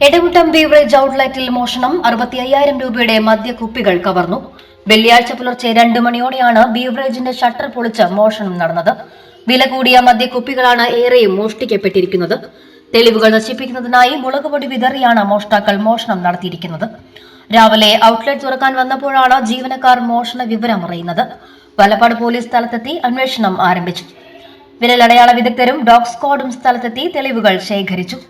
Edamuttam beverage ഔട്ട്ലെറ്റിൽ മോഷണം 65,000 രൂപയുടെ മദ്യക്കുപ്പികൾ കവർന്നു. വെള്ളിയാഴ്ച പുലർച്ചെ 2 മണിയോടെയാണ് ബീവറേജിന്റെ ഷട്ടർ പൊളിച്ച് മോഷണം നടന്നത്. വില കൂടിയ മദ്യക്കുപ്പികളാണ് ഏറെയും മോഷ്ടിക്കപ്പെട്ടിരിക്കുന്നത്. തെളിവുകൾ നശിപ്പിക്കുന്നതിനായി മുളകുപൊടി വിതറിയാണ് മോഷ്ടാക്കൾ മോഷണം നടത്തിയിരിക്കുന്നത്. രാവിലെ ഔട്ട്ലെറ്റ് തുറക്കാൻ വന്നപ്പോഴാണ് ജീവനക്കാർ മോഷണ വിവരം അറിയുന്നത്. വലപ്പാട് പോലീസ് സ്ഥലത്തെത്തി അന്വേഷണം ആരംഭിച്ചു. വിരലടയാള വിദഗ്ധരും ഡോഗ് സ്ക്വാഡും സ്ഥലത്തെത്തി തെളിവുകൾ ശേഖരിച്ചു.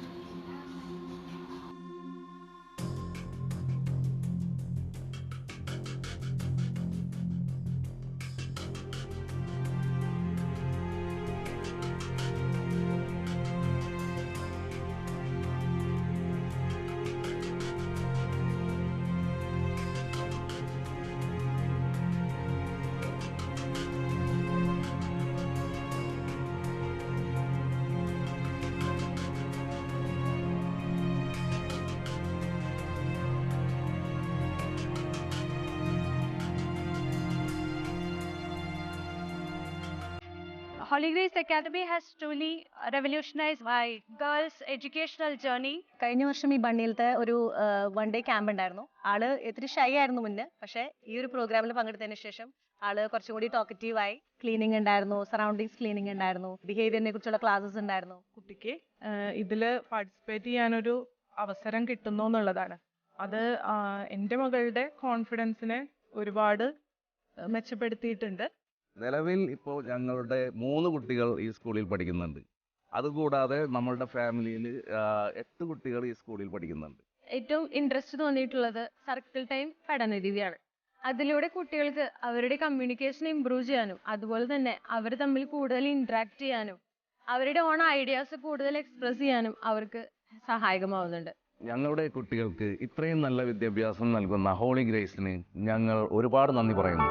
Holy Grace Academy has truly revolutionized my girls' educational journey. കഴിഞ്ഞ വർഷം ഈ ബണ്ണിയിലത്തെ ഒരു വൺ ഡേ ക്യാമ്പ് ഉണ്ടായിരുന്നു. ആള് ഇത്തിരി ഷൈ ആയിരുന്നു മുന്നേ, പക്ഷേ ഈ ഒരു പ്രോഗ്രാമിൽ പങ്കെടുത്തതിന് ശേഷം ആള് കുറച്ചും കൂടി ടോക്കറ്റീവായി. ക്ലീനിങ് ഉണ്ടായിരുന്നു, സറൗണ്ടിങ്സ് ക്ലീനിങ് ഉണ്ടായിരുന്നു, ബിഹേവിയറിനെ കുറിച്ചുള്ള ക്ലാസ്സസ് ഉണ്ടായിരുന്നു. കുട്ടിക്ക് ഇതിൽ പാർട്ടിസിപ്പേറ്റ് ചെയ്യാനൊരു അവസരം കിട്ടുന്നു എന്നുള്ളതാണ്. അത് എൻ്റെ മകളുടെ കോൺഫിഡൻസിനെ ഒരുപാട് മെച്ചപ്പെടുത്തിയിട്ടുണ്ട്. നിലവിൽ ഇപ്പോൾ ഞങ്ങളുടെ 3 കുട്ടികൾ ഈ സ്കൂളിൽ പഠിക്കുന്നുണ്ട്. അതുകൂടാതെ നമ്മളുടെ ഫാമിലിയിൽ 8 കുട്ടികൾ ഈ സ്കൂളിൽ പഠിക്കുന്നുണ്ട്. ഏറ്റവും ഇൻട്രസ്റ്റ് തോന്നിയിട്ടുള്ളത് സർക്കിൾ ടൈം പഠന രീതിയാണ്. അതിലൂടെ കുട്ടികൾക്ക് അവരുടെ കമ്മ്യൂണിക്കേഷൻ ഇംപ്രൂവ് ചെയ്യാനും അതുപോലെ തന്നെ അവർ തമ്മിൽ കൂടുതൽ ഇന്ററാക്ട് ചെയ്യാനും അവരുടെ ഓൺ ഐഡിയാസ് കൂടുതൽ എക്സ്പ്രസ് ചെയ്യാനും അവർക്ക് സഹായകമാവുന്നുണ്ട്. ഞങ്ങളുടെ കുട്ടികൾക്ക് ഇത്രയും നല്ല വിദ്യാഭ്യാസം നൽകുന്ന ഹോളി ഗ്രേസിന് ഞങ്ങൾ ഒരുപാട് നന്ദി പറയുന്നു.